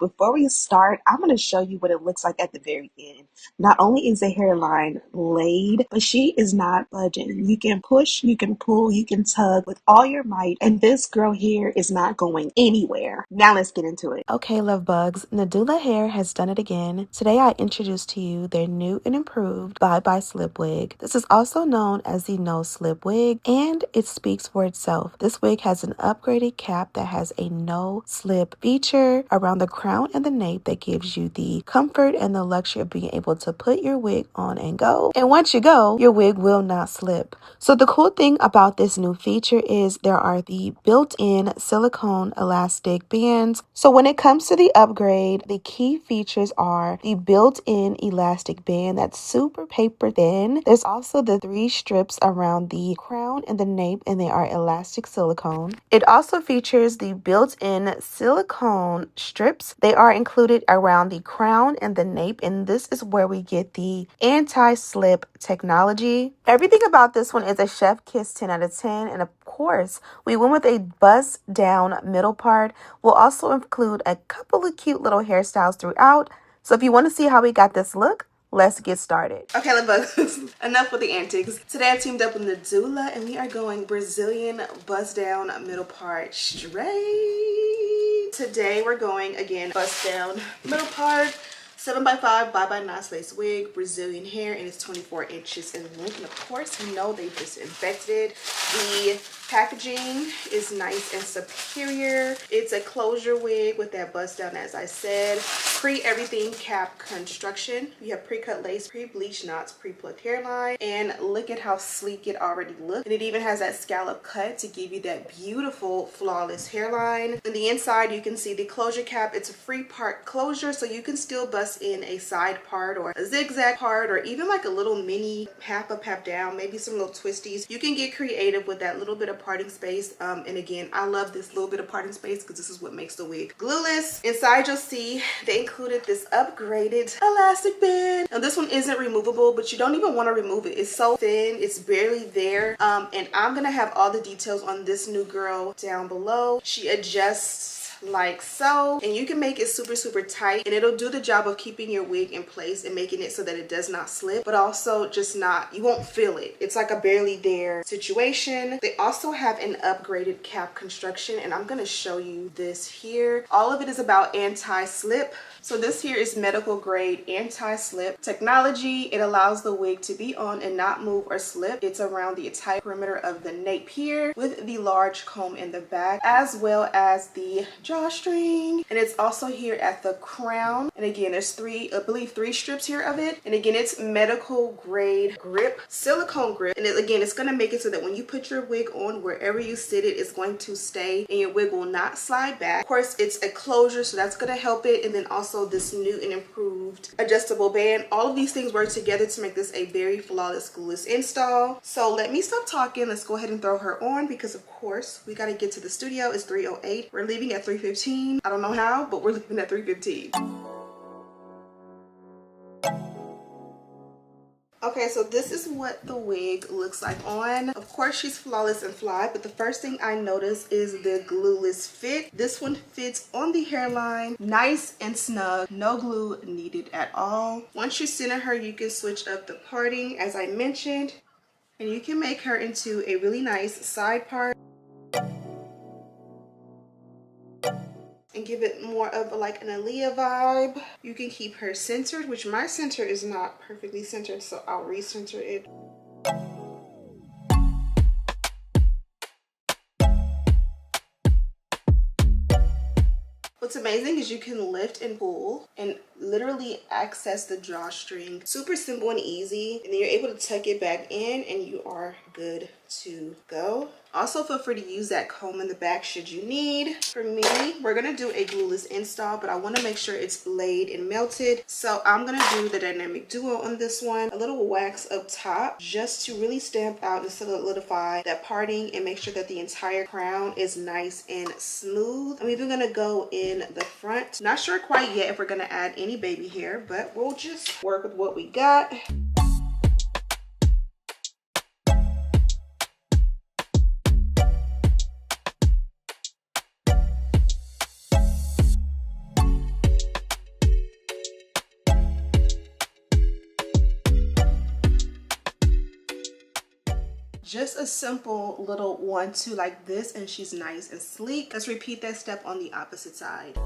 Before we start, I'm going to show you what it looks like at the very end. Not only is the hairline laid, but she is not budging. You can push, you can pull, you can tug with all your might, and this girl here is not going anywhere. Now let's get into it. Okay, love bugs, NadulaHair has done it again. Today I introduce to you their new and improved Bye Slip wig. This is also known as the No Slip wig, and it speaks for itself. This wig has an upgraded cap that has a no slip feature around the crown and the nape that gives you the comfort and the luxury of being able to put your wig on and go. And once you go, your wig will not slip. So the cool thing about this new feature is there are the built-in silicone elastic bands. So when it comes to the upgrade, the key features are the built-in elastic band that's super paper thin. There's also the 3 strips around the crown and the nape, and they are elastic silicone. It also features the built-in silicone strips. They are included around the crown and the nape, and this is where we get the anti-slip technology. Everything about this one is a chef kiss 10 out of 10, and of course we went with a bust down middle part. We'll also include a couple of cute little hairstyles throughout. So if you want to see how we got this look, let's get started. Okay, bugs. Enough with the antics. Today I teamed up with Nadula and we are going Brazilian bust down middle part straight. Today we're going again bust down middle part. 7x5 bye nice lace wig, Brazilian hair, and it's 24 inches in length. And of course, you know they disinfected. The packaging is nice and superior. It's a closure wig with that bust down, as I said. Pre-everything cap construction. You have pre-cut lace, pre-bleached knots, pre-plucked hairline, and look at how sleek it already looks. And it even has that scallop cut to give you that beautiful, flawless hairline. On the inside, you can see the closure cap. It's a free part closure, so you can still bust in a side part or a zigzag part, or even like a little mini half up, half down, maybe some little twisties. You can get creative with that little bit of parting space. And again, I love this little bit of parting space because this is what makes the wig glueless. Inside, you'll see they included this upgraded elastic band. Now this one isn't removable, but you don't even want to remove it. It's so thin, it's barely there. And I'm gonna have all the details on this new girl down below. She adjusts like so, and you can make it super tight, and it'll do the job of keeping your wig in place and making it so that it does not slip, but also just not, you won't feel it. It's like a barely there situation. They also have an upgraded cap construction, and I'm gonna show you this here. All of it is about anti-slip. So this here is medical grade anti-slip technology. It allows the wig to be on and not move or slip. It's around the entire perimeter of the nape here with the large comb in the back, as well as the drawstring, and it's also here at the crown. And again, there's I believe three strips here of it. And again, it's medical grade grip, silicone grip, and again, it's going to make it so that when you put your wig on, wherever you sit it is going to stay and your wig will not slide back. Of course, it's a closure, so that's going to help it. And then also this new and improved adjustable band. All of these things work together to make this a very flawless glueless install. So let me stop talking. Let's go ahead and throw her on, because of course we got to get to the studio. It's 3:08. We're leaving at 3:15. I don't know how, but we're leaving at 3:15. Okay, so this is what the wig looks like on. Of course, she's flawless and fly, but the first thing I notice is the glueless fit. This one fits on the hairline, nice and snug, no glue needed at all. Once you center her, you can switch up the parting, as I mentioned, and you can make her into a really nice side part and give it more of like an Aaliyah vibe. You can keep her centered, which my center is not perfectly centered, so I'll recenter it. What's amazing is you can lift and pull and literally access the drawstring. Super simple and easy, and then you're able to tuck it back in and you are good to go. Also, feel free to use that comb in the back should you need. For me, we're gonna do a glueless install, but I want to make sure it's laid and melted. So I'm gonna do the dynamic duo on this one. A little wax up top just to really stamp out and solidify that parting and make sure that the entire crown is nice and smooth. I'm even gonna go in the front. Not sure quite yet if we're gonna add any baby hair, but we'll just work with what we got. just a simple little 1-2 like this, and she's nice and sleek. Let's repeat that step on the opposite side.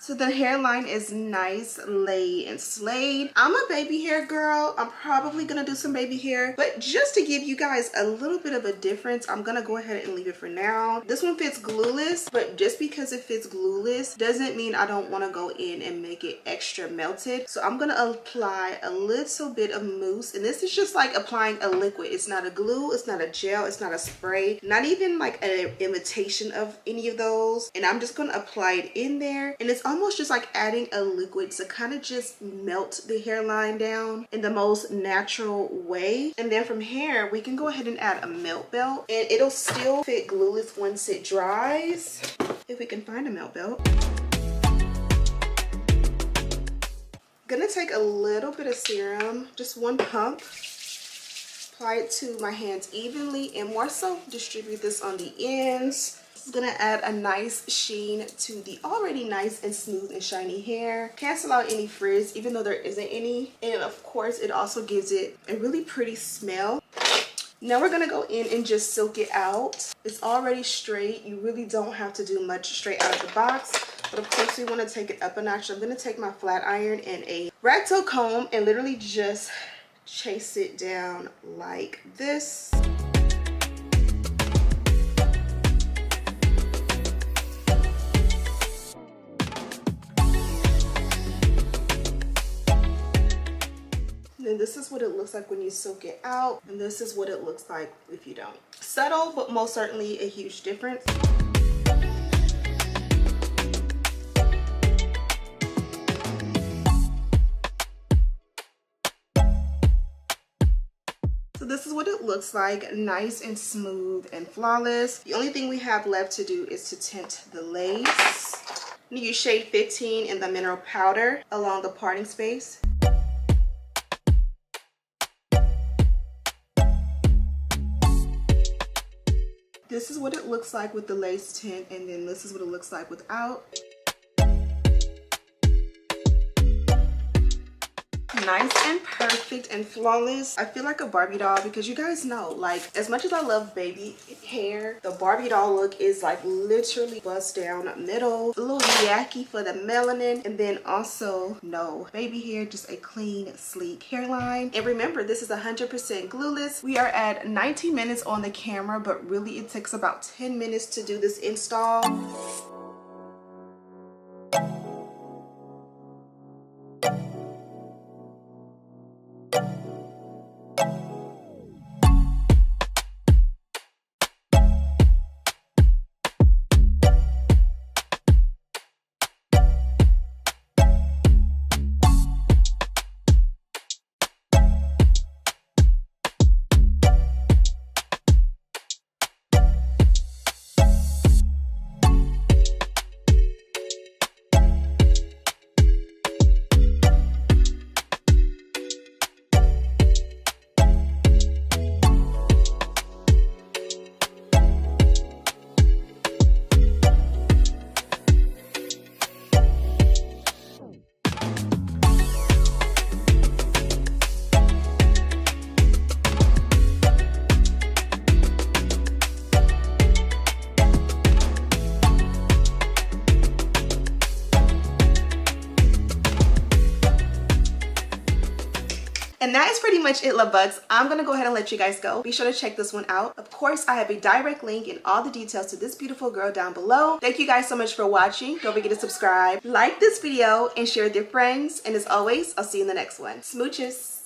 So the hairline is nice, laid, and slayed. I'm a baby hair girl. I'm probably gonna do some baby hair, but just to give you guys a little bit of a difference, I'm gonna go ahead and leave it for now. This one fits glueless, but just because it fits glueless doesn't mean I don't wanna go in and make it extra melted. So I'm gonna apply a little bit of mousse, and this is just like applying a liquid. It's not a glue, it's not a gel, it's not a spray, not even like an imitation of any of those. And I'm just gonna apply it in there, and it's almost just like adding a liquid to kind of just melt the hairline down in the most natural way. And then from here we can go ahead and add a melt belt, and it'll still fit glueless once it dries, if we can find a melt belt. Gonna take a little bit of serum, just 1 pump, apply it to my hands evenly, and more so distribute this on the ends. This is gonna add a nice sheen to the already nice and smooth and shiny hair. Cancel out any frizz, even though there isn't any. And of course, it also gives it a really pretty smell. Now we're gonna go in and just silk it out. It's already straight. You really don't have to do much straight out of the box. But of course, we wanna take it up a notch. I'm gonna take my flat iron and a ragtail comb and literally just chase it down like this. And this is what it looks like when you silk it out, and this is what it looks like if you don't. Subtle, but most certainly a huge difference. So this is what it looks like, nice and smooth and flawless. The only thing we have left to do is to tint the lace. I'm gonna use shade 15 in the mineral powder along the parting space. This is what it looks like with the lace tint, and then this is what it looks like without. Nice and perfect and flawless. I feel like a Barbie doll, because you guys know, like, as much as I love baby hair, the Barbie doll look is like literally bust down middle, a little Yaki for the melanin, and then also no baby hair, just a clean, sleek hairline. And remember, this is 100% glueless. We are at 19 minutes on the camera, but really it takes about 10 minutes to do this install. And that is pretty much it, love bugs. I'm gonna go ahead and let you guys go. Be sure to check this one out. Of course, I have a direct link and all the details to this beautiful girl down below. Thank you guys so much for watching. Don't forget to subscribe, like this video, and share with your friends. And as always, I'll see you in the next one. Smooches.